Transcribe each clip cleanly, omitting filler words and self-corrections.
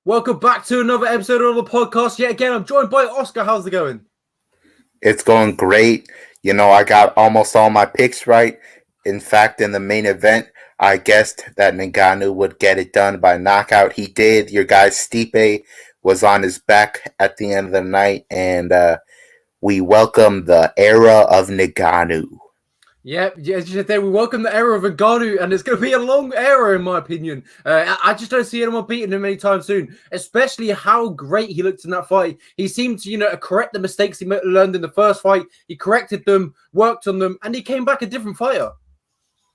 Welcome back to another episode of the podcast. Yet again, I'm joined by Oscar. How's it going? It's going great. I got almost all my picks right. In fact, in the main event, I guessed that Ngannou would get it done by knockout. He did. Your guy Stipe was on his back at the end of the night, and we welcome the era of Ngannou. Yep, as you said there, we welcome the era of Ngannou, and it's going to be a long era, in my opinion. I just don't see anyone beating him anytime soon, especially how great he looked in that fight. He seemed to, correct the mistakes he learned in the first fight. He corrected them, worked on them, and he came back a different fighter.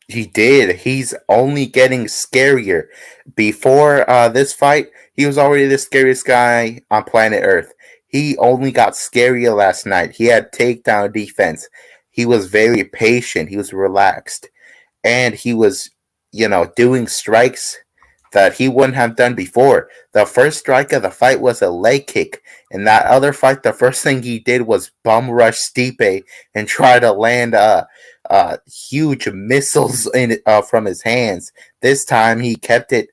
He did. He's only getting scarier. Before this fight, he was already the scariest guy on planet Earth. He only got scarier last night. He had takedown defense. He was very patient. He was relaxed. And he was, doing strikes that he wouldn't have done before. The first strike of the fight was a leg kick. In that other fight, the first thing he did was bum rush Stipe and try to land huge missiles from his hands. This time he kept it,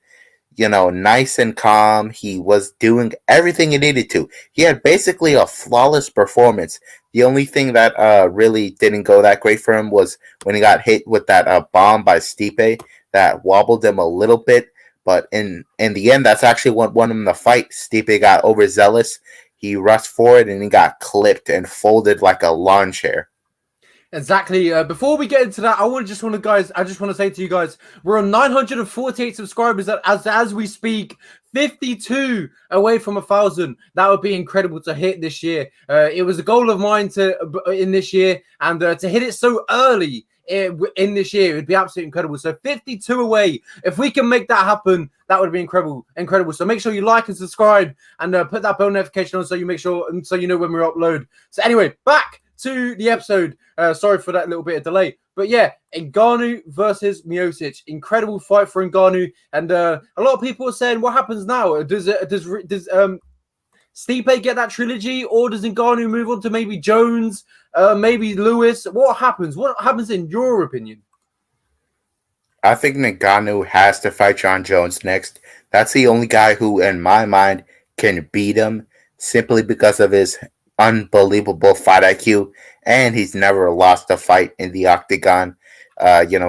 nice and calm. He was doing everything he needed to. He had basically a flawless performance. The only thing that really didn't go that great for him was when he got hit with that bomb by Stipe that wobbled him a little bit. But in the end, that's actually what won him the fight. Stipe got overzealous. He rushed forward and he got clipped and folded like a lawn chair. Exactly. Before we get into that, I just want to say to you guys, we're on 948 subscribers as we speak, 52 away from 1,000. That would be incredible to hit this year. It was a goal of mine in this year, and to hit it so early in this year, it would be absolutely incredible. So 52 away. If we can make that happen, that would be incredible. So make sure you like and subscribe, and put that bell notification on so you know when we upload. So anyway, back to the episode. Sorry for that little bit of delay. But yeah, Ngannou versus Miocic. Incredible fight for Ngannou. And a lot of people are saying, what happens now? Does Stipe get that trilogy? Or does Ngannou move on to maybe Jones? Maybe Lewis? What happens? What happens in your opinion? I think Ngannou has to fight John Jones next. That's the only guy who, in my mind, can beat him simply because of his unbelievable fight IQ, and he's never lost a fight in the octagon.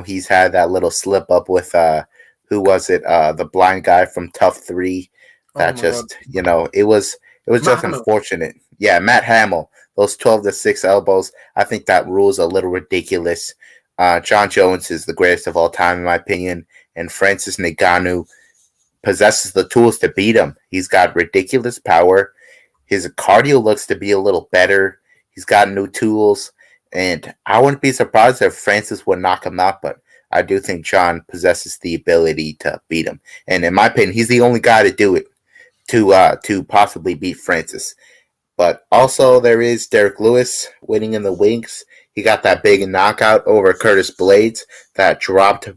He's had that little slip up with who was it? The blind guy from Tough 3. That it was just unfortunate. Yeah, Matt Hamill. Those 12-6 elbows. I think that rule is a little ridiculous. John Jones is the greatest of all time, in my opinion, and Francis Ngannou possesses the tools to beat him. He's got ridiculous power. His cardio looks to be a little better. He's got new tools. And I wouldn't be surprised if Francis would knock him out, but I do think John possesses the ability to beat him. And in my opinion, he's the only guy to do it, to possibly beat Francis. But also there is Derek Lewis winning in the wings. He got that big knockout over Curtis Blades that dropped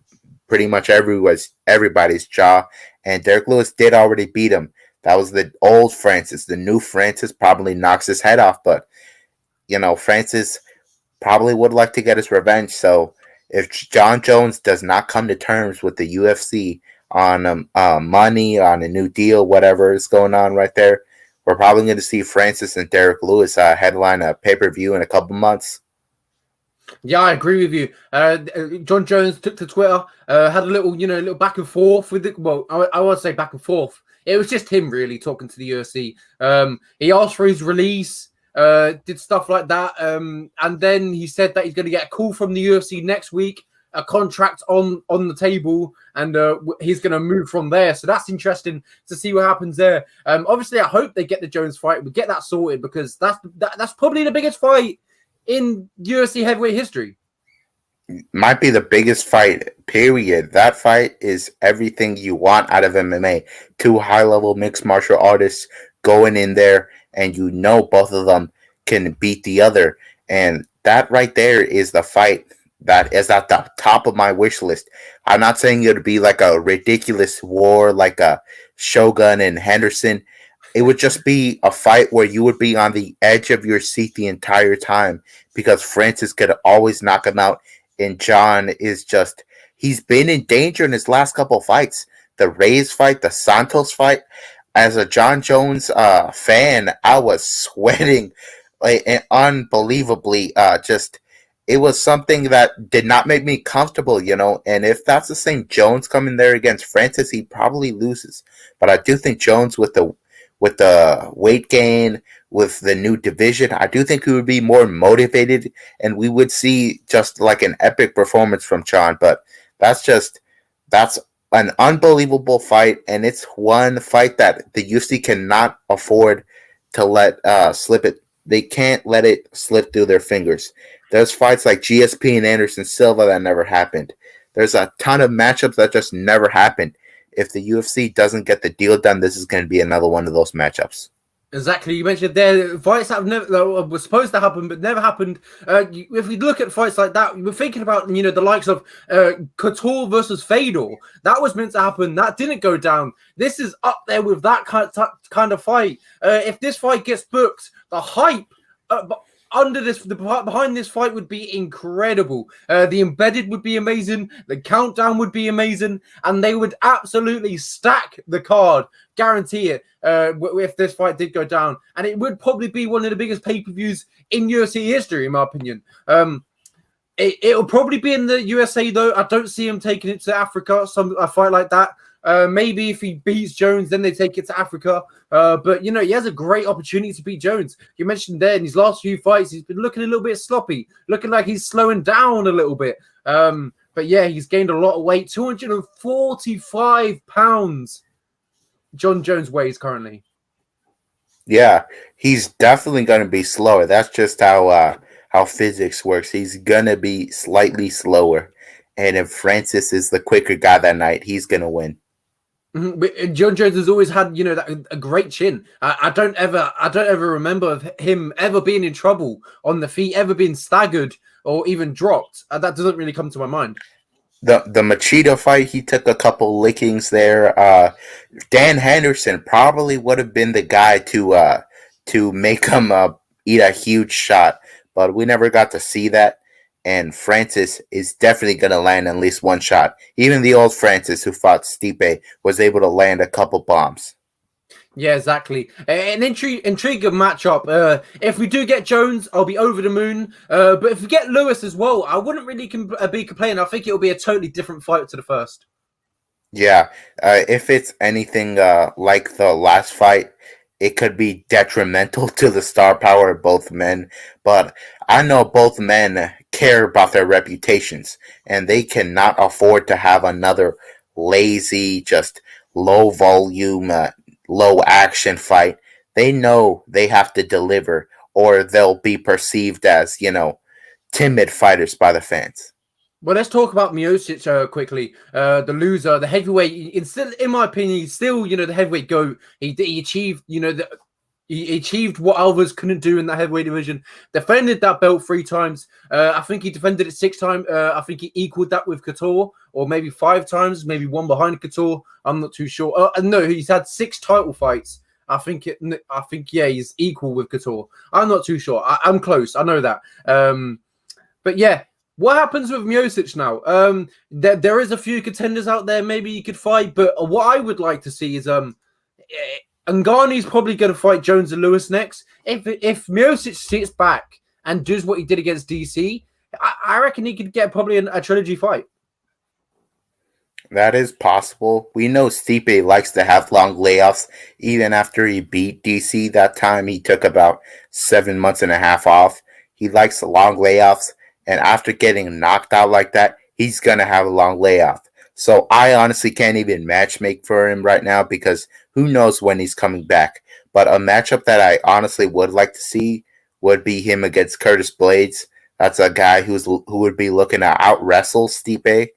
pretty much everybody's jaw. And Derek Lewis did already beat him. That was the old Francis. The new Francis probably knocks his head off, but Francis probably would like to get his revenge. So if John Jones does not come to terms with the UFC on money, on a new deal, whatever is going on right there, we're probably going to see Francis and Derek Lewis headline a pay-per-view in a couple months. Yeah, I agree with you. John Jones took to Twitter, had a little back and forth with it. Well, I won't say back and forth. It was just him really talking to the UFC. He asked for his release, did stuff like that. And then he said that he's going to get a call from the UFC next week, a contract on the table, and he's going to move from there. So that's interesting to see what happens there. Obviously, I hope they get the Jones fight. We get that sorted because that's probably the biggest fight in UFC heavyweight history. Might be the biggest fight, period. That fight is everything you want out of MMA. Two high-level mixed martial artists going in there, and both of them can beat the other. And that right there is the fight that is at the top of my wish list. I'm not saying it would be like a ridiculous war like a Shogun and Henderson. It would just be a fight where you would be on the edge of your seat the entire time because Francis could always knock him out. And John is he's been in danger in his last couple of fights. The Reyes fight, the Santos fight. as a John Jones fan, I was sweating like unbelievably. Just it was something that did not make me comfortable, you know. And if that's the same Jones coming there against Francis, he probably loses. But I do think Jones with the weight gain, with the new division, I do think he would be more motivated, and we would see just like an epic performance from John. But that's an unbelievable fight, and it's one fight that the UFC cannot afford to let slip it. They can't let it slip through their fingers. There's fights like GSP and Anderson Silva that never happened. There's a ton of matchups that just never happened. If the UFC doesn't get the deal done, this is going to be another one of those matchups. Exactly, you mentioned there fights that have never that were supposed to happen but never happened. If we look at fights like that, we're thinking about the likes of Couture versus Fedor. That was meant to happen. That didn't go down. This is up there with that kind of fight. If this fight gets booked, the hype behind this fight would be incredible. The embedded would be amazing. The countdown would be amazing, and they would absolutely stack the card. Guarantee it. If this fight did go down, and it would probably be one of the biggest pay-per-views in UFC history, in my opinion. It'll probably be in the USA though. I don't see him taking it to Africa. A fight like that. Maybe if he beats Jones, then they take it to Africa. But he has a great opportunity to beat Jones. You mentioned there in his last few fights, he's been looking a little bit sloppy, looking like he's slowing down a little bit. But yeah, he's gained a lot of weight. 245 pounds. John Jones weighs currently. Yeah, he's definitely going to be slower. That's just how physics works. He's going to be slightly slower. And if Francis is the quicker guy that night, he's going to win. Mm-hmm. But John Jones has always had, a great chin. I don't ever remember of him ever being in trouble on the feet, ever being staggered or even dropped. That doesn't really come to my mind. The Machida fight, he took a couple lickings there. Dan Henderson probably would have been the guy to make him eat a huge shot, but we never got to see that. And Francis is definitely going to land at least one shot. Even the old Francis who fought Stipe was able to land a couple bombs. Yeah, exactly. An intriguing matchup. If we do get Jones, I'll be over the moon. But if we get Lewis as well, I wouldn't really be complaining. I think it'll be a totally different fight to the first. Yeah, if it's anything like the last fight, it could be detrimental to the star power of both men. But I know both men care about their reputations, and they cannot afford to have another lazy, just low volume, low action fight. They know they have to deliver, or they'll be perceived as, timid fighters by the fans. Well, let's talk about Miocic quickly. The loser, the heavyweight. In my opinion, he's still, the heavyweight GOAT. He achieved, he achieved what Alvarez couldn't do in that heavyweight division. Defended that belt 3 times. I think he defended it 6 times. I think he equaled that with Couture, or maybe 5 times, maybe one behind Couture. I'm not too sure. No, he's had 6 title fights. I think he's equal with Couture. I'm not too sure. I'm close. I know that. But yeah. What happens with Miocic now? There is a few contenders out there maybe you could fight, but what I would like to see is Ngannou's probably going to fight Jones and Lewis next. If Miocic sits back and does what he did against DC, I reckon he could get probably a trilogy fight. That is possible. We know Stipe likes to have long layoffs. Even after he beat DC that time, he took about 7 months and a half off. He likes long layoffs. And after getting knocked out like that, he's going to have a long layoff. So I honestly can't even matchmake for him right now because who knows when he's coming back. But a matchup that I honestly would like to see would be him against Curtis Blades. That's a guy who would be looking to out-wrestle Stipe.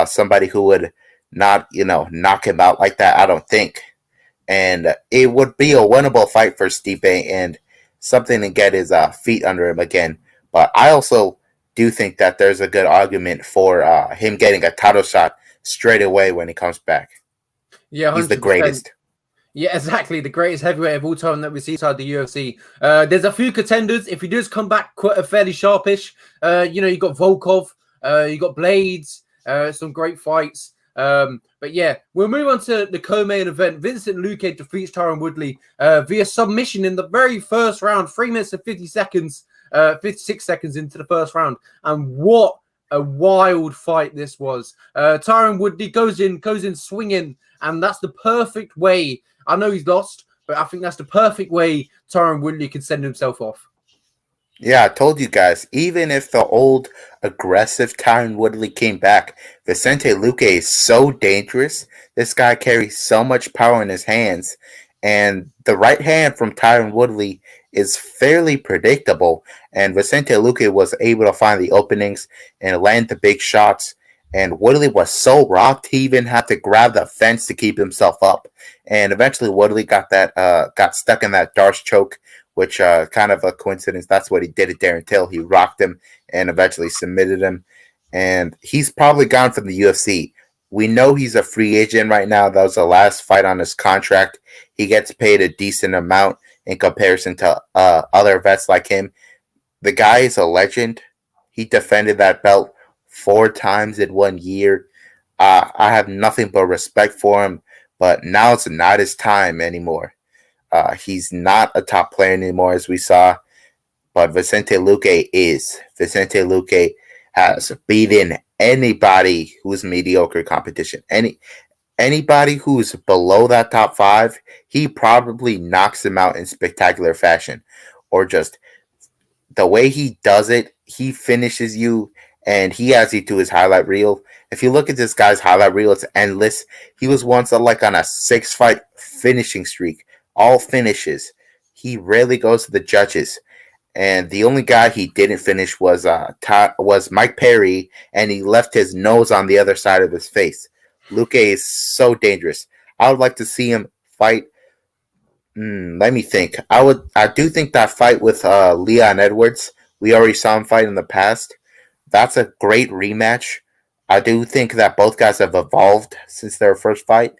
Somebody who would not, knock him out like that, I don't think. And it would be a winnable fight for Stipe and something to get his feet under him again. But I also do think that there's a good argument for him getting a title shot straight away when he comes back. Yeah, 100%. He's the greatest. Yeah, exactly. The greatest heavyweight of all time that we see inside the UFC. There's a few contenders. If he does come back fairly sharpish, you got Volkov, you got Blades, some great fights. But yeah, we'll move on to the co-main event. Vincent Luque defeats Tyron Woodley via submission in the very first round, 3 minutes and 50 seconds, 56 seconds into the first round. And what a wild fight this was. Tyron Woodley goes in swinging, and that's the perfect way. I know he's lost, but I think that's the perfect way Tyron Woodley can send himself off. Yeah, I told you guys, even if the old aggressive Tyron Woodley came back, Vicente Luque is so dangerous. This guy carries so much power in his hands. And the right hand from Tyron Woodley is fairly predictable. And Vicente Luque was able to find the openings and land the big shots. And Woodley was so rocked, he even had to grab the fence to keep himself up. And eventually Woodley got stuck in that Darce choke, which kind of a coincidence. That's what he did it there until he rocked him and eventually submitted him. And he's probably gone from the UFC. We know he's a free agent right now. That was the last fight on his contract. He gets paid a decent amount in comparison to other vets like him. The guy is a legend. He defended that belt 4 times in 1 year. I have nothing but respect for him, but now it's not his time anymore. He's not a top player anymore, as we saw, but Vicente Luque is. Vicente Luque has beaten anybody who's mediocre competition. Anybody who's below that top 5, he probably knocks them out in spectacular fashion, or just the way he does it. He finishes you, and he has you to his highlight reel. If you look at this guy's highlight reel, it's endless. He was once on a 6-fight finishing streak. All finishes. He rarely goes to the judges, and the only guy he didn't finish was Mike Perry, and he left his nose on the other side of his face. Luque is so dangerous. I would like to see him fight. Let me think. I do think that fight with Leon Edwards. We already saw him fight in the past. That's a great rematch. I do think that both guys have evolved since their first fight,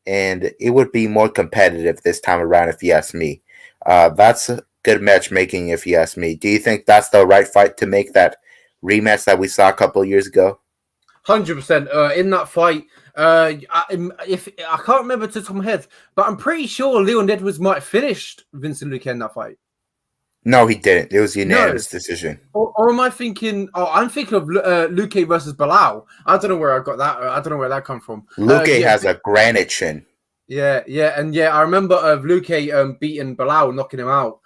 and it would be more competitive this time around, if you ask me. That's good matchmaking, if you ask me. Do you think that's the right fight to make that rematch that we saw a couple of years ago? 100%. In that fight, I can't remember to the top of my head, but I'm pretty sure Leon Edwards might have finished Vincent Luque in that fight. No, he didn't. It was a unanimous decision. Or am I thinking? Oh, I'm thinking of Luque versus Bilal. I don't know where I got that. I don't know where that come from. Luque has a granite chin. Yeah. I remember of Luque beating Bilal, knocking him out.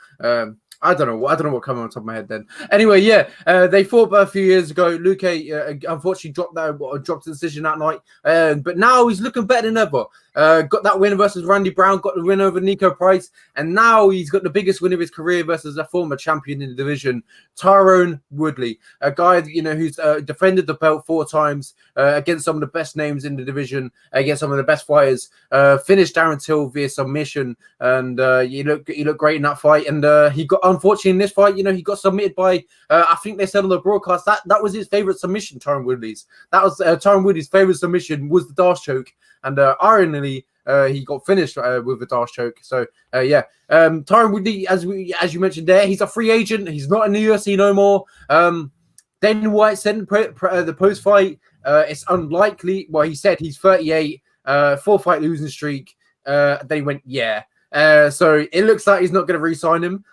I don't know what came on top of my head then. Anyway, they fought a few years ago. Luque unfortunately dropped the decision that night, but now he's looking better than ever. Got that win versus Randy Brown, got the win over Nico Price, and now he's got the biggest win of his career versus a former champion in the division, Tyron Woodley, a guy who's defended the belt 4 times against some of the best names in the division, against some of the best fighters. Finished Darren Till via submission, and he looked great in that fight. And he got, unfortunately, in this fight, he got submitted by I think they said on the broadcast that was his favorite submission. Tyron Woodley's Tyron Woodley's favorite submission was the Darce choke. And ironically, he got finished with a Darce choke. So, Tyron Woodley, as you mentioned there, he's a free agent. He's not in the UFC no more. Dana White said in the post-fight, it's unlikely. Well, he said he's 38, 4-fight losing streak. They went, so it looks like he's not going to re-sign him.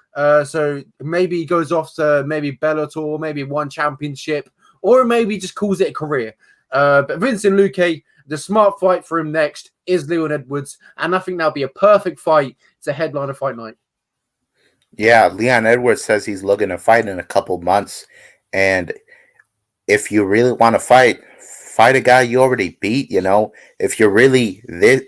So maybe he goes off to maybe Bellator, maybe one championship, or maybe just calls it a career. But Vincent Luque, the smart fight for him next is Leon Edwards, and I think that'll be a perfect fight to headline a fight night. Yeah, Leon Edwards says he's looking to fight in a couple months, and if you really want to fight a guy you already beat. If you're really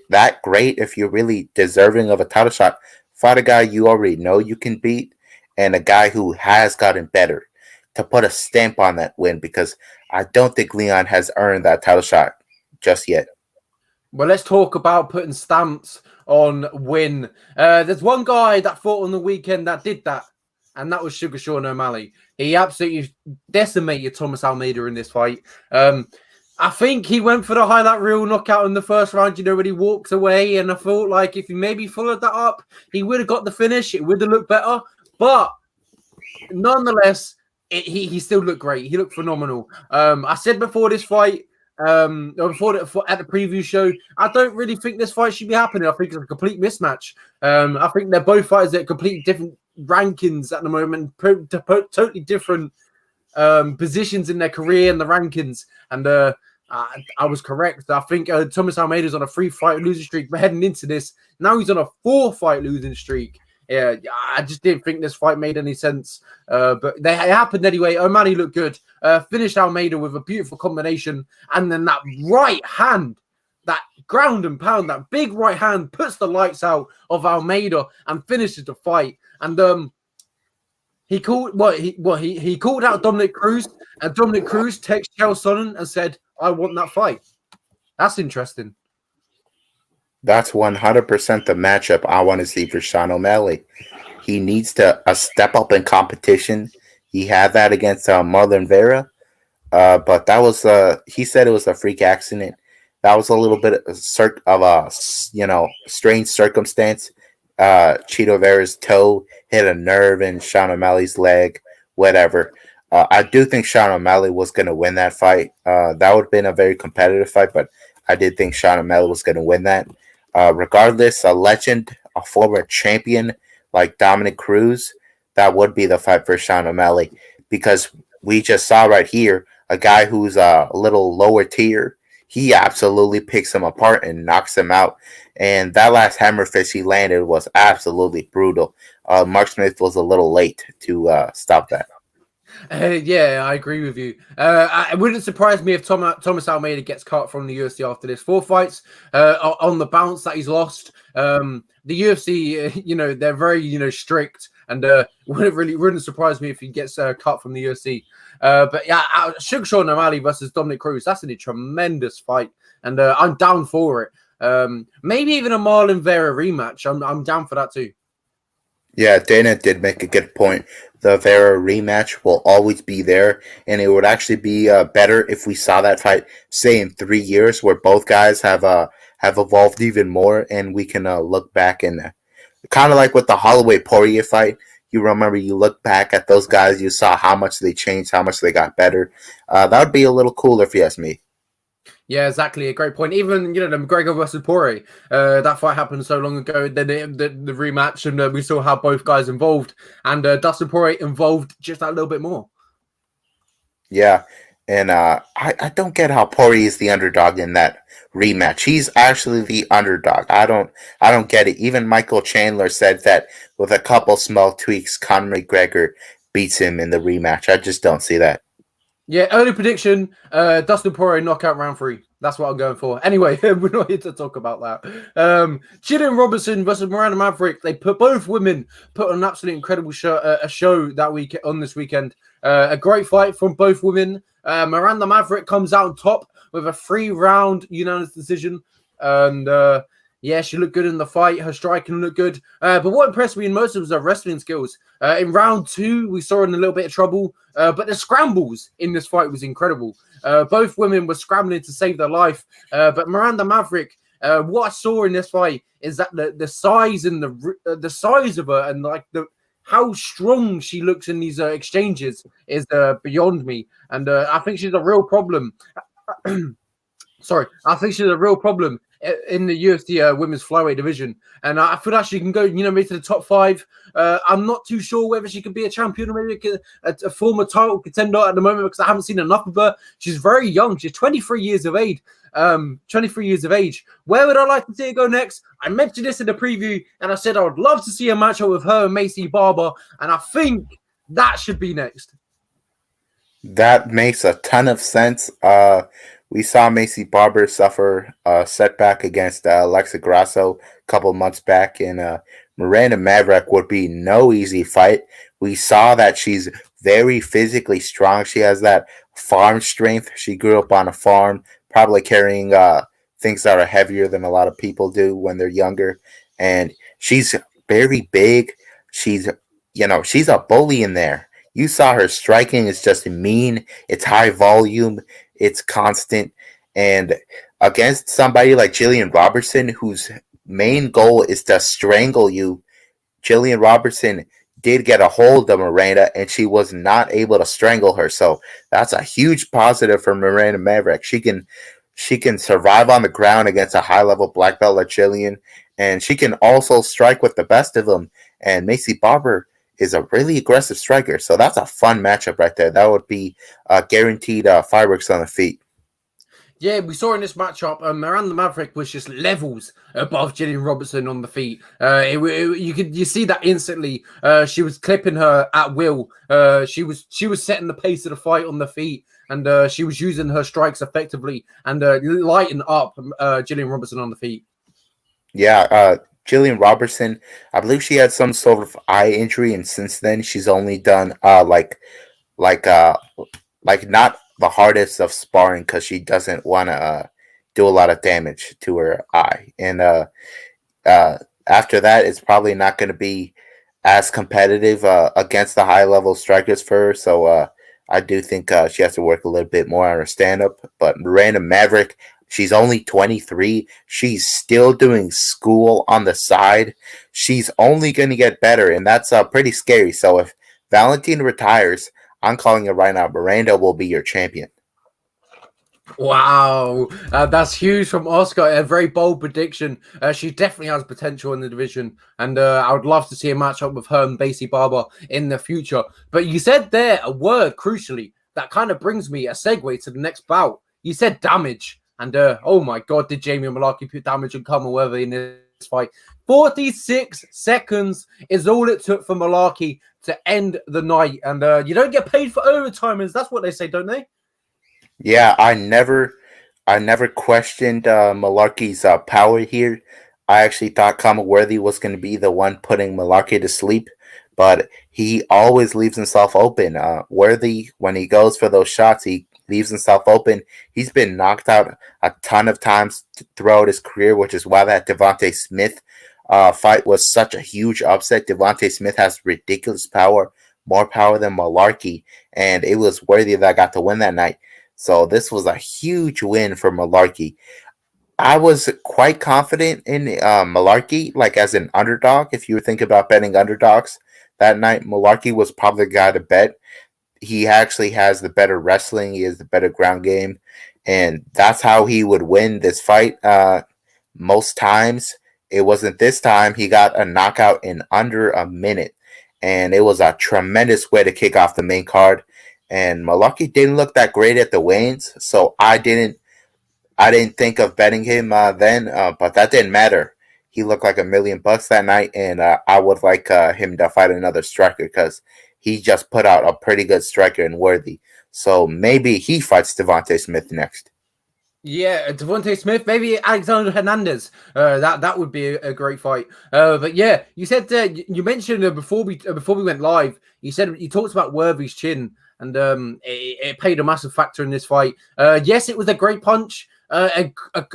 that great, if you're really deserving of a title shot, fight a guy you already know you can beat, and a guy who has gotten better to put a stamp on that win, because I don't think Leon has earned that title shot just yet. Well, let's talk about putting stamps on win. There's one guy that fought on the weekend that did that, and that was Sugar Sean O'Malley. He absolutely decimated Thomas Almeida in this fight. I think he went for the highlight reel knockout in the first round, when he walked away, and I felt like if he maybe followed that up, he would have got the finish. It would have looked better, but nonetheless, he still looked great. He looked phenomenal. I said before this fight, At the preview show, I don't really think this fight should be happening. I think it's a complete mismatch. I think they're both fighters at completely different rankings at the moment, totally different positions in their career and the rankings. And I was correct. I think Thomas Almeida's on a 3-fight losing streak. But heading into this, now he's on a 4-fight losing streak. Yeah, I just didn't think this fight made any sense. But it happened anyway. O'Malley looked good. Finished Almeida with a beautiful combination. And then that right hand, that ground and pound, that big right hand puts the lights out of Almeida and finishes the fight. And he called he called out Dominic Cruz, and Dominic Cruz texted Chael Sonnen and said, "I want that fight." That's interesting. That's 100% the matchup I want to see for Sean O'Malley. He needs to step up in competition. He had that against Marlon Vera, but that was he said it was a freak accident. That was a little bit of a strange circumstance. Chito Vera's toe hit a nerve in Sean O'Malley's leg, whatever. I do think Sean O'Malley was going to win that fight. That would have been a very competitive fight, but I did think Sean O'Malley was going to win that. Regardless, a legend, a former champion like Dominic Cruz, that would be the fight for Sean O'Malley, because we just saw right here a guy who's a little lower tier. He absolutely picks him apart and knocks him out. And that last hammer fist he landed was absolutely brutal. Mark Smith was a little late to stop that. Yeah, I agree with you. It wouldn't surprise me if Thomas Almeida gets cut from the UFC after this. 4 fights on the bounce that he's lost. The UFC, they're very, strict, and wouldn't surprise me if he gets cut from the UFC. But yeah, Sean O'Malley versus Dominic Cruz, that's a tremendous fight, and I'm down for it. Maybe even a Marlon Vera rematch. I'm down for that too. Yeah, Dana did make a good point. The Vera rematch will always be there, and it would actually be better if we saw that fight, say, in 3 years, where both guys have evolved even more, and we can look back and kind of like with the Holloway Poirier fight. You remember, you look back at those guys, you saw how much they changed, how much they got better. That would be a little cooler if you ask me. Yeah, exactly. A great point. Even, the McGregor versus Poirier, that fight happened so long ago. Then the rematch, and we saw how both guys involved, and Dustin Poirier involved just that little bit more. Yeah, and I don't get how Poirier is the underdog in that rematch. He's actually the underdog. I don't get it. Even Michael Chandler said that with a couple small tweaks, Conor McGregor beats him in the rematch. I just don't see that. Yeah, early prediction, Dustin Poirier knockout round 3. That's what I'm going for. Anyway, we're not here to talk about that. Gillian Robertson versus Miranda Maverick. They both women put on an absolutely incredible show that week on this weekend. A great fight from both women. Miranda Maverick comes out on top with a 3-round unanimous decision. And yeah, she looked good in the fight. Her striking looked good. But what impressed me most was her wrestling skills. In round 2, we saw her in a little bit of trouble. But the scrambles in this fight was incredible. Both women were scrambling to save their life. But Miranda Maverick, what I saw in this fight is that the size and the size of her, and like how strong she looks in these exchanges is beyond me. And I think she's a real problem. Sorry, I think she's a real problem in the UFC women's flyweight division, and I feel like she can go, maybe to the top 5. I'm not too sure whether she could be a champion or maybe a former title contender at the moment, because I haven't seen enough of her. She's very young. She's 23 years of age. 23 years of age. Where would I like to see her go next? I mentioned this in the preview, and I said I would love to see a matchup with her and Macy Barber, and I think that should be next. That makes a ton of sense. We saw Macy Barber suffer a setback against Alexa Grasso a couple months back, and Miranda Maverick would be no easy fight. We saw that she's very physically strong. She has that farm strength. She grew up on a farm, probably carrying things that are heavier than a lot of people do when they're younger. And she's very big. She's a bully in there. You saw her striking is just mean. It's high volume. It's constant. And against somebody like Gillian Robertson, whose main goal is to strangle you, Gillian Robertson did get a hold of Miranda, and she was not able to strangle her. So that's a huge positive for Miranda Maverick. She can survive on the ground against a high level black belt like Jillian, and she can also strike with the best of them. And Macy Barber is a really aggressive striker, so that's a fun matchup right there. That would be guaranteed fireworks on the feet. Yeah, we saw in this matchup, Miranda Maverick was just levels above Gillian Robertson on the feet. You see that instantly. She was clipping her at will. She was setting the pace of the fight on the feet, and she was using her strikes effectively and lighting up Gillian Robertson on the feet. Yeah, Jillian Robertson, I believe she had some sort of eye injury, and since then she's only done like uh like not the hardest of sparring because she doesn't want to do a lot of damage to her eye. And uh, after that, it's probably not going to be as competitive against the high level strikers for her. So I do think she has to work a little bit more on her stand up. But Miranda Maverick, she's only 23. She's still doing school on the side. She's only going to get better, and that's pretty scary. So if Valentine retires, I'm calling it right now. Miranda will be your champion. Wow, that's huge from Oscar. A very bold prediction. She definitely has potential in the division, and I would love to see a matchup with her and Basie Barber in the future. But you said there a word crucially that kind of brings me a segue to the next bout. You said damage, and oh my God, did Jamie Malarkey put damage on Carmen Worthy in this fight? 46 seconds is all it took for Malarkey to end the night, and you don't get paid for overtimers. That's what they say, don't they? Yeah, I never questioned Malarkey's power here. I actually thought Worthy was going to be the one putting Malarkey to sleep, but he always leaves himself open. Worthy, when he goes for those shots, he leaves himself open. He's been knocked out a ton of times throughout his career, which is why that Devontae Smith fight was such a huge upset. Devontae Smith has ridiculous power, more power than Malarkey, and it was Worthy that got to win that night. So this was a huge win for Malarkey. I was quite confident in Malarkey, like as an underdog. If you were thinking about betting underdogs that night, Malarkey was probably the guy to bet. He actually has the better wrestling. He has the better ground game, and that's how he would win this fight. Most times, it wasn't this time. He got a knockout in under a minute, and it was a tremendous way to kick off the main card. And Malarkey didn't look that great at the weigh-ins, so I didn't think of betting him then, but that didn't matter. He looked like $1,000,000 that night, and I would like him to fight another striker because he just put out a pretty good striker in Worthy. So maybe he fights Devontae Smith next. Yeah, Devontae Smith, maybe Alexander Hernandez. That would be a great fight. But yeah, you said you mentioned before we went live. You talked about Worthy's chin, and it played a massive factor in this fight. Yes, it was a great punch, a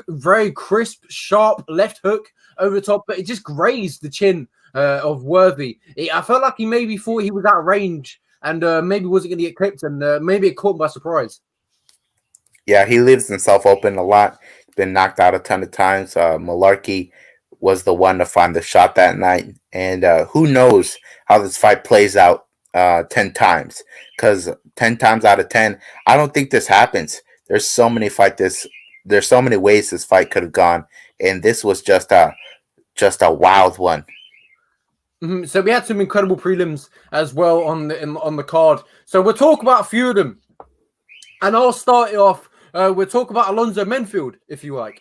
very crisp, sharp left hook over the top, but it just grazed the chin of Worthy. I felt like he maybe thought he was out of range, and maybe wasn't going to get clipped, and maybe it caught him by surprise. Yeah, he leaves himself open a lot. Been knocked out a ton of times. Malarkey was the one to find the shot that night, and who knows how this fight plays out 10 times? Because 10 times out of 10, I don't think this happens. There's so many There's so many ways this fight could have gone, and this was just a wild one. So we had some incredible prelims as well on the card. So we'll talk about a few of them, and I'll start it off. We'll talk about Alonzo Menfield, if you like.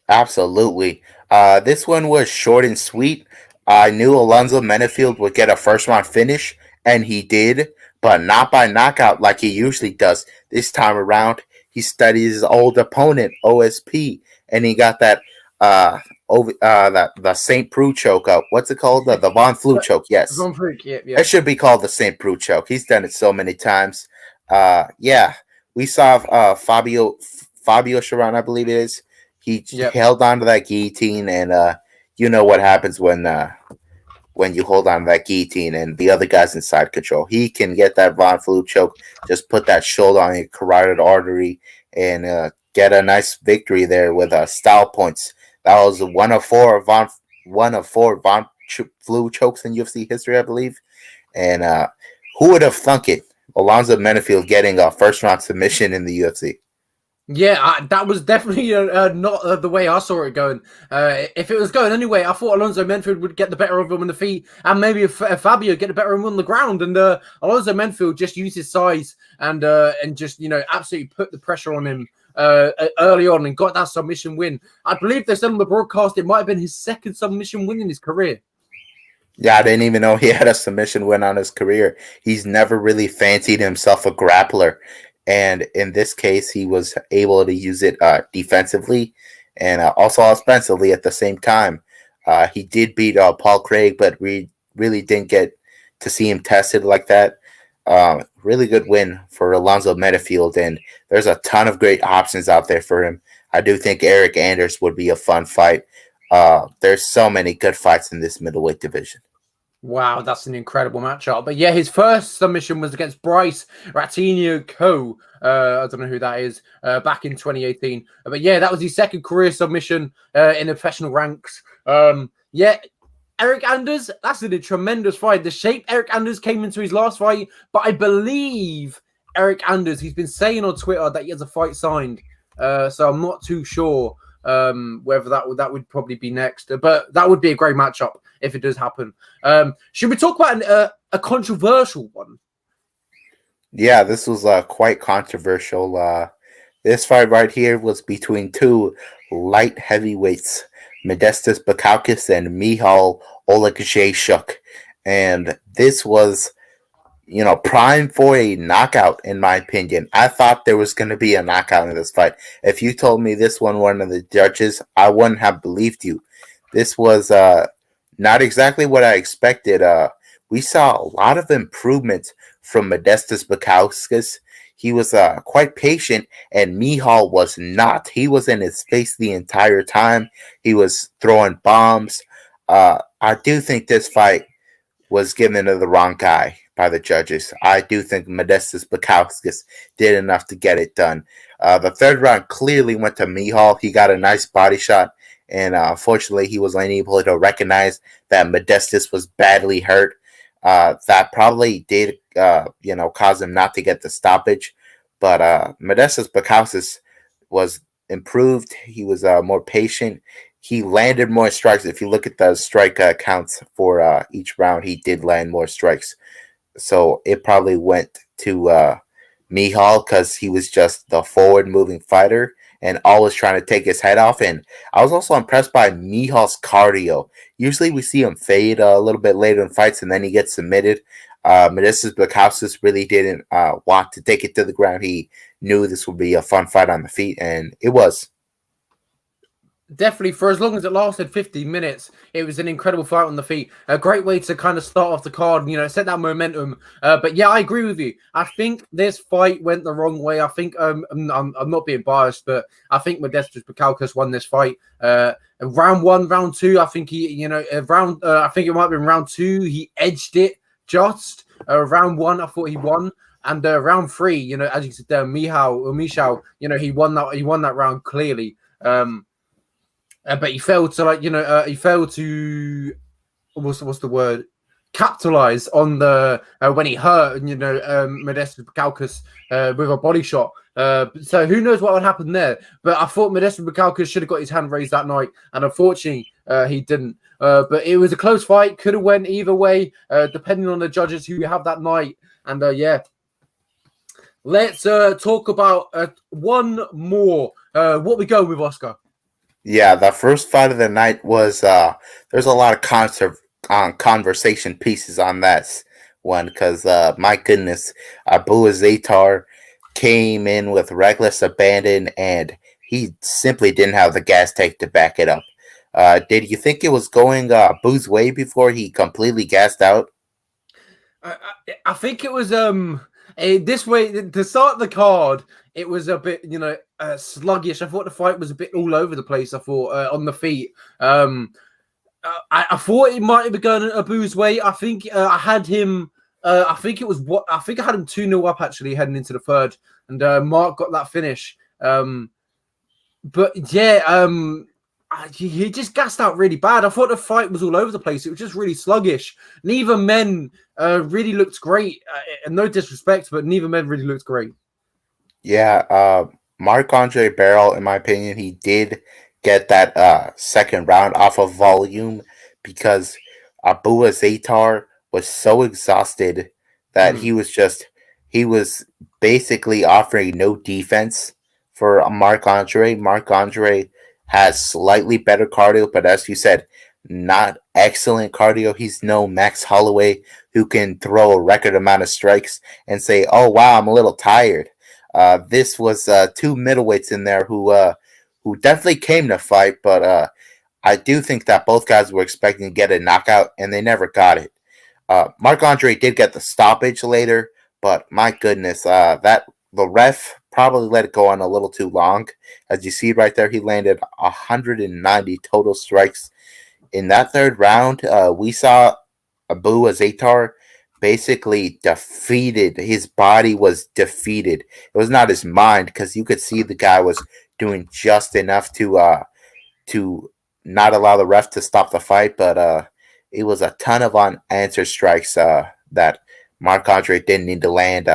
Absolutely. This one was short and sweet. I knew Alonzo Menafield would get a first round finish, and he did, but not by knockout like he usually does. This time around, he studied his old opponent, OSP, and he got that the St. Preux choke up. What's it called? The Von Flue choke. Yes. Von Flue, yeah. It should be called the St. Preux choke. He's done it so many times. Yeah, we saw Fabio Sharon, I believe it is. He held on to that guillotine, and you know what happens when you hold on to that guillotine and the other guy's in side control. He can get that Von Flue choke, just put that shoulder on your carotid artery, and get a nice victory there with style points. That was one of four Von Flue chokes in UFC history, I believe. And who would have thunk it? Alonzo Menifield getting a first round submission in the UFC. Yeah, that was definitely not the way I saw it going. If it was going anyway, I thought Alonzo Menfield would get the better of him on the feet, and maybe if Fabio get the better of him on the ground. And Alonzo Menfield just used his size and just absolutely put the pressure on him early on and got that submission win. I believe they said on the broadcast it might have been his second submission win in his career. Yeah, I didn't even know he had a submission win on his career. He's never really fancied himself a grappler. And in this case, he was able to use it defensively and also offensively at the same time. He did beat Paul Craig, but we really didn't get to see him tested like that. Really good win for Alonzo Menifield, and there's a ton of great options out there for him. I do think Eric Anders would be a fun fight. There's so many good fights in this middleweight division. Wow, that's an incredible matchup. But yeah, his first submission was against Bryce Ratinho Co. I don't know who that is, back in 2018. But yeah, that was his second career submission in the professional ranks. Yeah, Eric Anders, that's a tremendous fight. The shape Eric Anders came into his last fight, but I believe Eric Anders, he's been saying on Twitter that he has a fight signed. So I'm not too sure whether that would probably be next. But that would be a great matchup if it does happen. Should we talk about a controversial one? Yeah, this was quite controversial. This fight right here was between two light heavyweights, Modestas Bukauskas and Michal Oleksiejczuk. And this was, prime for a knockout, in my opinion. I thought there was going to be a knockout in this fight. If you told me this one of the judges, I wouldn't have believed you. This was not exactly what I expected. We saw a lot of improvements from Modestas Bukauskas. He was quite patient, and Michal was not. He was in his face the entire time. He was throwing bombs. I do think this fight was given to the wrong guy by the judges. I do think Modestas Bukauskas did enough to get it done. The third round clearly went to Michal. He got a nice body shot, and unfortunately, he was unable to recognize that Modestas was badly hurt. That probably did, cause him not to get the stoppage. But Modestas Bukauskas was improved. He was more patient. He landed more strikes. If you look at the strike counts for each round, he did land more strikes. So it probably went to Michal because he was just the forward-moving fighter and always trying to take his head off. And I was also impressed by Michal's cardio. Usually we see him fade a little bit later in fights and then he gets submitted. Modestas Bukauskas really didn't want to take it to the ground. He knew this would be a fun fight on the feet, and it was. Definitely, for as long as it lasted 50 minutes, it was an incredible fight on the feet. A great way to kind of start off the card, set that momentum. But yeah, I agree with you. I think this fight went the wrong way. I think I'm not being biased, but I think Modestas Bukauskas won this fight. Round one, round two, I think he, I think it might have been round two. He edged it just. Round one, I thought he won. And round three, as you said there, Michal, he won that round clearly. But he failed to what's the word? Capitalize on the when he hurt, Modestas Bukauskas with a body shot. So who knows what would happen there? But I thought Modestas Bukauskas should have got his hand raised that night, and unfortunately, he didn't. But it was a close fight. Could have went either way, depending on the judges who we have that night. And yeah, let's talk about one more. What we go with, Oscar? Yeah, the first fight of the night was there's a lot of conversation pieces on that one because my goodness, Abu Azaitar came in with reckless abandon and he simply didn't have the gas tank to back it up. Did you think it was going Abu's way before he completely gassed out? I think it was this way to start the card. It was a bit, sluggish. I thought the fight was a bit all over the place. I thought on the feet. I thought it might have been going Abu's way. I think I had him. I think it was what I think I had him 2-0 up actually heading into the third, and Mark got that finish. But yeah, he just gassed out really bad. I thought the fight was all over the place. It was just really sluggish. Neither men really looked great. And no disrespect, but neither men really looked great. Yeah, Marc-Andre Barrel, in my opinion, he did get that second round off of volume because Abu Azaitar was so exhausted that Mm. he was basically offering no defense for Marc-Andre. Marc-Andre has slightly better cardio, but as you said, not excellent cardio. He's no Max Holloway who can throw a record amount of strikes and say, "Oh wow, I'm a little tired." This was two middleweights in there who definitely came to fight, but I do think that both guys were expecting to get a knockout, and they never got it. Marc-Andre did get the stoppage later, but my goodness, that the ref probably let it go on a little too long. As you see right there, he landed 190 total strikes. In that third round, we saw Abu Azaitar basically defeated. His body was defeated. It was not his mind because you could see the guy was doing just enough to not allow the ref to stop the fight, but it was a ton of unanswered strikes that Marc-Andre didn't need to land.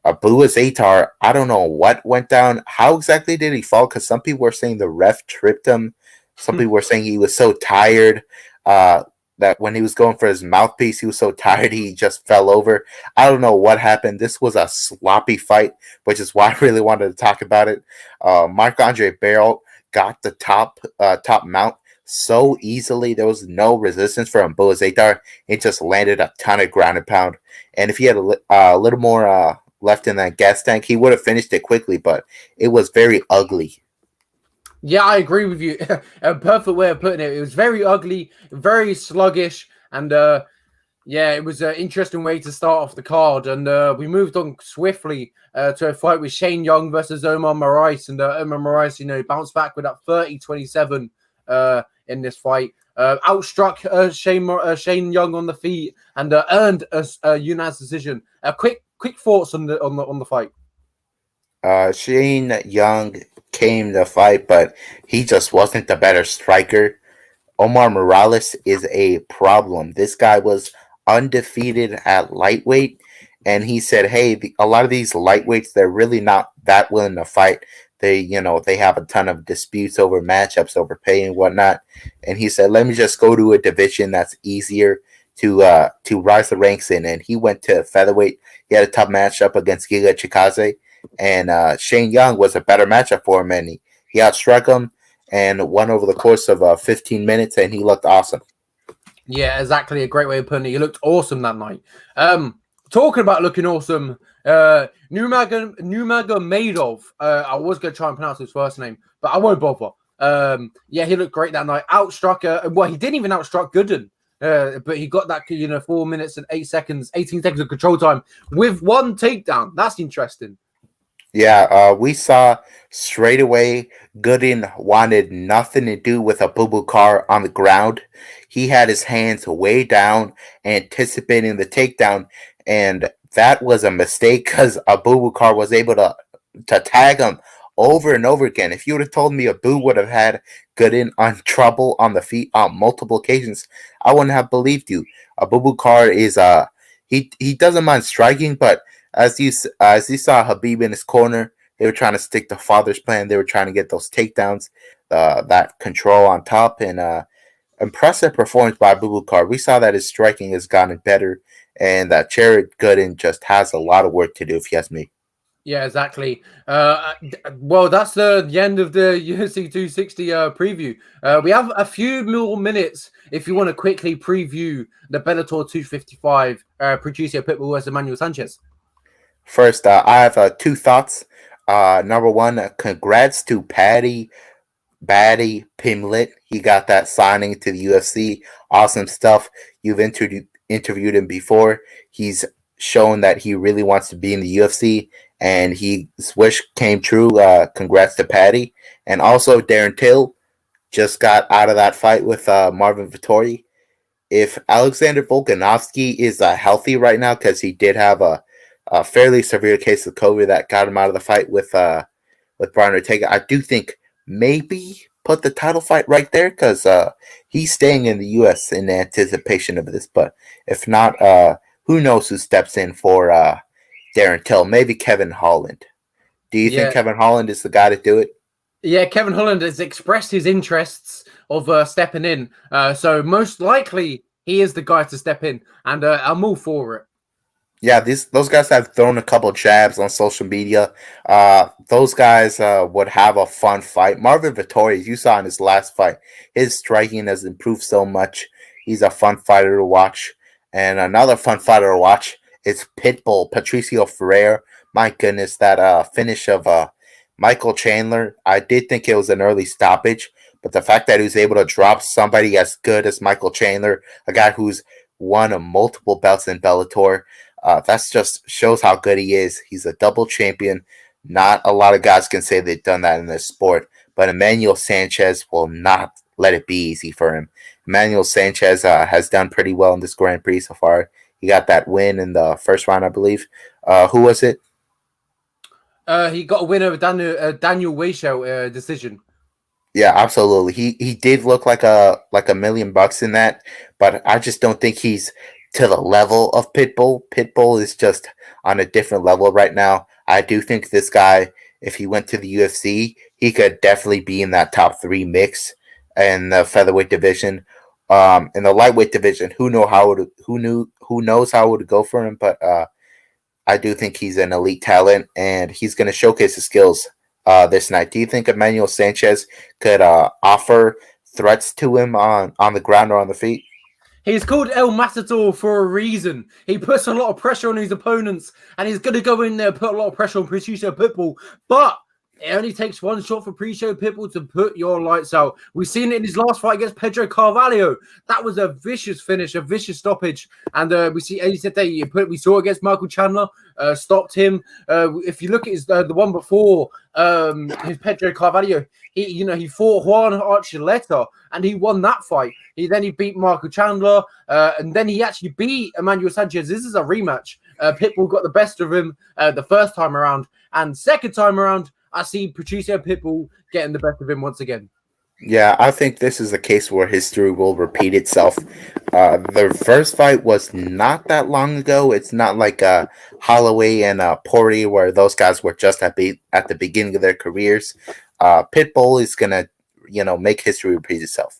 Abu Azaitar, I don't know what went down. How exactly did he fall? Because some people were saying the ref tripped him. Some people were saying he was so tired that when he was going for his mouthpiece, he was so tired he just fell over. I don't know what happened. This was a sloppy fight, which is why I really wanted to talk about it. Marc-Andre Barrel got the top mount so easily. There was no resistance for Abu Azaitar. It just landed a ton of ground and pound. And if he had a little more left in that gas tank, he would have finished it quickly, but it was very ugly. Yeah, I agree with you. A perfect way of putting it. It was very ugly, very sluggish, and yeah, it was an interesting way to start off the card. And we moved on swiftly to a fight with Shane Young versus Omar Moraes. And Omar Moraes, bounced back with that 30-27 in this fight. Outstruck Shane Young on the feet and earned a unanimous decision. Quick thoughts on the fight. Shane Young came to fight, but he just wasn't the better striker. Omar Morales is a problem. This guy was undefeated at lightweight, and he said, "Hey, a lot of these lightweights, they're really not that willing to fight. They have a ton of disputes over matchups, over pay and whatnot." And he said, "Let me just go to a division that's easier to rise the ranks in." And he went to featherweight. He had a tough matchup against Giga Chikadze, and Shane Young was a better matchup for him, and he outstruck him and won over the course of 15 minutes, and he looked awesome. Yeah, exactly. A great way of putting it. He looked awesome that night. Talking about looking awesome, Nurmagomedov. I was going to try and pronounce his first name, but I won't bother. Yeah, he looked great that night. Outstruck. Well, he didn't even outstruck Gooden. But he got that 4 minutes and 18 seconds of control time with one takedown. That's interesting. Yeah, we saw straight away Gooden wanted nothing to do with Abubakar on the ground. He had his hands way down, anticipating the takedown, and that was a mistake because Abubakar was able to tag him over and over again. If you would have told me Abu would have had Gooden on trouble on the feet on multiple occasions, I wouldn't have believed you. Abubakar is he doesn't mind striking, but as you saw Habib in his corner, they were trying to stick to father's plan. They were trying to get those takedowns, that control on top, and impressive performance by Abubakar. We saw that his striking has gotten better, and that Jared Gooden just has a lot of work to do, if you ask me. Yeah, exactly. Well, that's the end of the UFC 260 preview. We have a few more minutes if you want to quickly preview the Bellator 255 Patricio Pitbull versus Emmanuel Sanchez. First, I have two thoughts. Number one, congrats to Batty Pimlet. He got that signing to the UFC. Awesome stuff. You've interviewed him before. He's shown that he really wants to be in the UFC, and his wish came true. Congrats to Patty. And also, Darren Till just got out of that fight with Marvin Vettori. If Alexander Volkanovski is healthy right now, because he did have a fairly severe case of COVID that got him out of the fight with Brian Ortega, I do think maybe put the title fight right there because he's staying in the U.S. in anticipation of this. But if not, who knows who steps in for Darren Till? Maybe Kevin Holland. Do you think Yeah, Kevin Holland is the guy to do it? yeah. Kevin Holland has expressed his interests of stepping in, so most likely he is the guy to step in, and I'm all for it. Yeah, those guys have thrown a couple jabs on social media. Those guys would have a fun fight. Marvin Vittori, you saw in his last fight, his striking has improved so much. He's a fun fighter to watch. And another fun fighter to watch is Pitbull, Patricio Freire. My goodness, that finish of Michael Chandler. I did think it was an early stoppage, but the fact that he was able to drop somebody as good as Michael Chandler, a guy who's won multiple belts in Bellator, that's just shows how good he is. He's a double champion. Not a lot of guys can say they've done that in this sport, but Emmanuel Sanchez will not let it be easy for him. Emmanuel Sanchez has done pretty well in this Grand Prix so far. He got that win in the first round, I believe. Who was it? He got a win over Daniel Weichel decision. Yeah, absolutely. He did look like a $1,000,000 in that, but I just don't think he's to the level of Pitbull. Pitbull is just on a different level right now. I do think this guy, if he went to the UFC, he could definitely be in that top 3 mix in the featherweight division. In the lightweight division, who knows how it would go for him, but I do think he's an elite talent and he's going to showcase his skills this night. Do you think Emmanuel Sanchez could offer threats to him on the ground or on the feet? He's called El Matador for a reason. He puts a lot of pressure on his opponents, and he's going to go in there and put a lot of pressure on Patricio Pitbull. But it only takes one shot for Patricio Pitbull to put your lights out. We've seen it in his last fight against Pedro Carvalho. That was a vicious finish, a vicious stoppage. And we see, as you said, we saw it against Michael Chandler, stopped him. If you look at his the one before his Pedro Carvalho, he fought Juan Archuleta and he won that fight. He beat Michael Chandler, and then he actually beat Emmanuel Sanchez. This is a rematch. Pitbull got the best of him the first time around, and second time around, I see Patricio Pitbull getting the best of him once again. Yeah, I think this is a case where history will repeat itself. The first fight was not that long ago. It's not like Holloway and Poirier, where those guys were just at the beginning of their careers. Pitbull is gonna, make history repeat itself.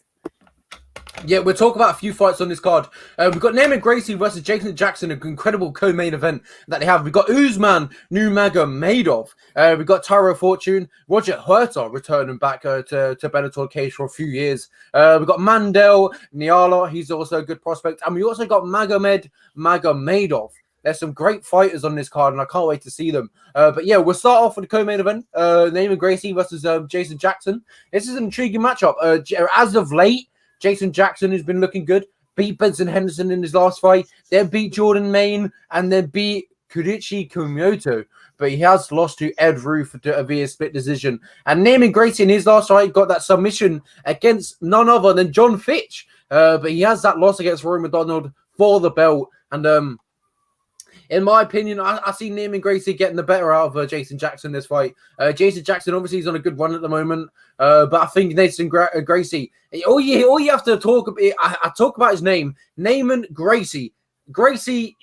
Yeah, we'll talk about a few fights on this card. We've got Naaman Gracie versus Jason Jackson, an incredible co-main event that they have. We've got Usman Nurmagomedov. We've got Taro Fortune, Roger Huerta returning back to Bellator cage for a few years. We've got Mandel Niala. He's also a good prospect. And we also got Magomed Magomedov. There's some great fighters on this card, and I can't wait to see them. But yeah, we'll start off with the co-main event. Naaman Gracie versus Jason Jackson. This is an intriguing matchup. As of late, Jason Jackson has been looking good. Beat Benson Henderson in his last fight. Then beat Jordan Main. And then beat Kurichi Kumyoto. But he has lost to Ed Ruth via split decision. And Naaman Gracie in his last fight got that submission against none other than John Fitch. But he has that loss against Roy McDonald for the belt. And in my opinion, I see Naaman Gracie getting the better out of Jason Jackson this fight. Jason Jackson obviously is on a good run at the moment, but I think Nathan Gracie. All you have to talk about. I talk about his name, Naaman Gracie. Gracie,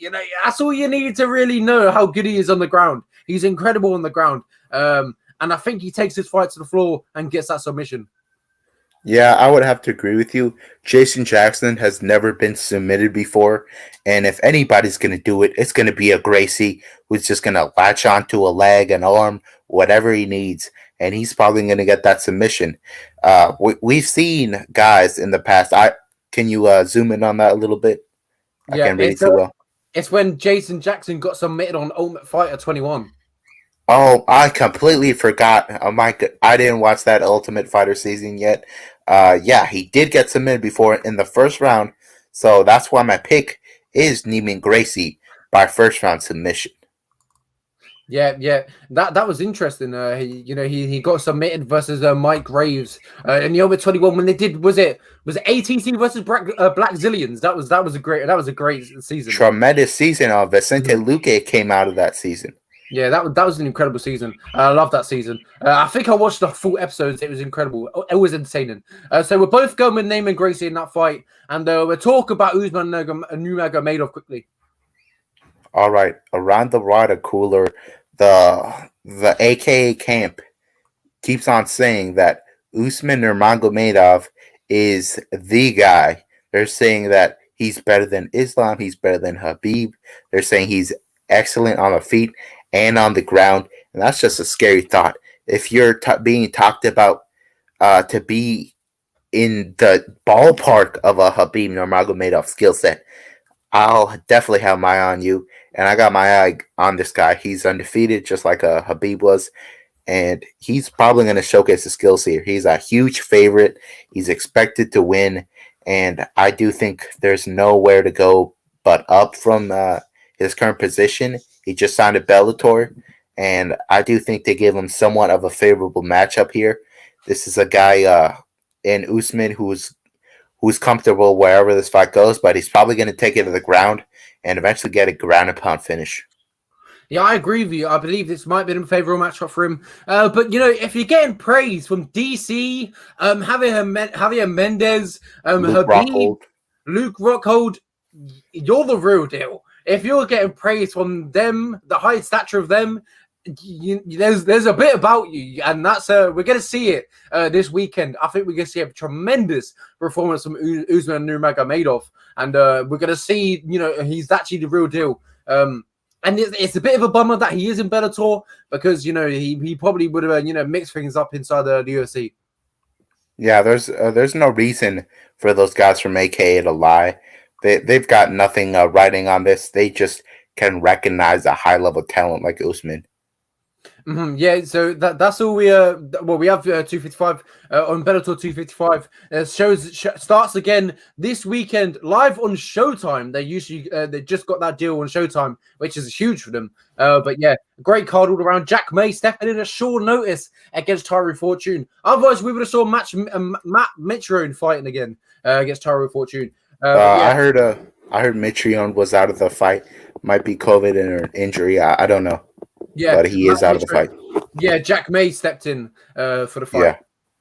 that's all you need to really know how good he is on the ground. He's incredible on the ground, and I think he takes his fight to the floor and gets that submission. Yeah, I would have to agree with you. Jason Jackson has never been submitted before, and if anybody's going to do it, it's going to be a Gracie who's just going to latch onto a leg, an arm, whatever he needs, and he's probably going to get that submission. We've seen guys in the past. Can you zoom in on that a little bit? I can't read it too well. It's when Jason Jackson got submitted on Ultimate Fighter 21. Oh, I completely forgot. I didn't watch that Ultimate Fighter season yet. Yeah, he did get submitted before in the first round, so that's why my pick is Naaman Gracie by first round submission. Yeah, that was interesting. He got submitted versus Mike Graves in the Ultimate 21 when they did. Was it ATC versus Black Zillions? That was a great season. Tremendous season. Vicente Luque came out of that season. Yeah, that was an incredible season. I love that season. I think I watched the full episodes. It was incredible. It was entertaining. So we're both going with Naaman Gracie in that fight, and we'll talk about Usman Nurmagomedov quickly. All right, around the water cooler, the AKA camp keeps on saying that Usman Nurmagomedov is the guy. They're saying that he's better than Islam. He's better than Habib. They're saying he's excellent on the feet and on the ground, and that's just a scary thought. If you're being talked about to be in the ballpark of a Habib Nurmagomedov skill set, I'll definitely have my eye on you. And I got my eye on this guy. He's undefeated, just like Habib was. And he's probably going to showcase his skills here. He's a huge favorite. He's expected to win. And I do think there's nowhere to go but up from his current position. He just signed a Bellator. And I do think they give him somewhat of a favorable matchup here. This is a guy in Usman who's comfortable wherever this fight goes, but he's probably going to take it to the ground and eventually get a ground and pound finish. Yeah, I agree with you. I believe this might be a favorable matchup for him. But, you know, if you're getting praise from DC, Javier Mendez, Luke Rockhold, you're the real deal. If you're getting praise from them, the high stature of them, there's a bit about you, and that's we're gonna see it this weekend. I think we're gonna see a tremendous performance from Usman Nurmagomedov, and we're gonna see, you know, he's actually the real deal. And it's a bit of a bummer that he is in Bellator, because, you know, he probably would have, you know, mixed things up inside the UFC. Yeah, there's no reason for those guys from AKA to lie. They've got nothing writing on this. They just can recognize a high level talent like Usman. Mm-hmm. Yeah, so that's all we we have 255 on Bellator 255. Starts again this weekend live on Showtime. They just got that deal on Showtime, which is huge for them. But yeah, great card all around. Jack May stepping in at short notice against Tyro Fortune. Otherwise, we would have saw Matt Mitrione fighting again against Tyro Fortune. Yeah. I heard Mitrione was out of the fight. Might be COVID or an injury. I don't know. Yeah, but he is out of the fight. Yeah, Jack May stepped in for the fight.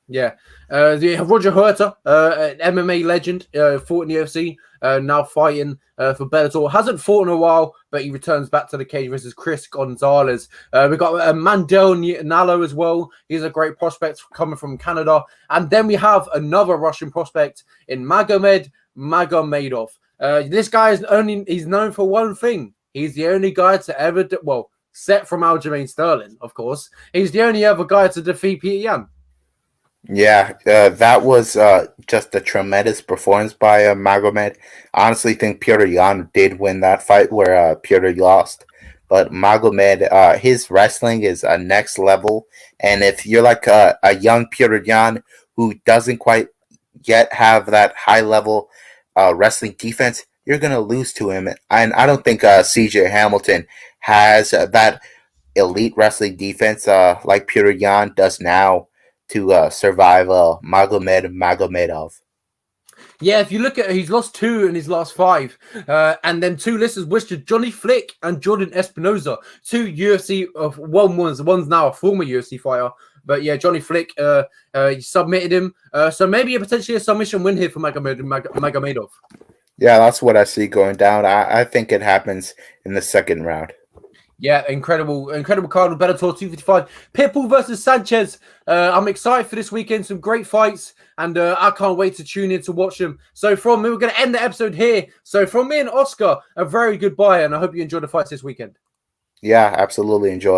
Yeah. Roger Huerta, an MMA legend, fought in the UFC, now fighting for Bellator. Hasn't fought in a while, but he returns back to the cage versus Chris Gonzalez. We've got Mandel Nalo as well. He's a great prospect coming from Canada. And then we have another Russian prospect in Magomed Magomedov. This guy he's known for one thing. He's the only guy to ever set from Aljamain Sterling, of course. He's the only other guy to defeat Peter Yan. Yeah, that was just a tremendous performance by Magomed. I honestly think Peter Yan did win that fight where Peter lost. But Magomed, his wrestling is next level. And if you're like a young Peter Yan who doesn't quite yet have that high level wrestling defense, you're going to lose to him. And I don't think CJ Hamilton has that elite wrestling defense like Peter Yan does now to survive Magomed Magomedov. Yeah, if you look at it, he's lost 2 in his last 5. And then 2 listeners wished to Johnny Flick and Jordan Espinoza, 2 UFC of one's now a former UFC fighter. But yeah, Johnny Flick submitted him. So maybe potentially a submission win here for Magomedov. Yeah, that's what I see going down. I think it happens in the second round. Yeah, incredible card with Bellator 255. Pitbull versus Sanchez. I'm excited for this weekend. Some great fights, and I can't wait to tune in to watch them. So from me, we're going to end the episode here. So from me and Oscar, a very goodbye, and I hope you enjoy the fights this weekend. Yeah, absolutely enjoy.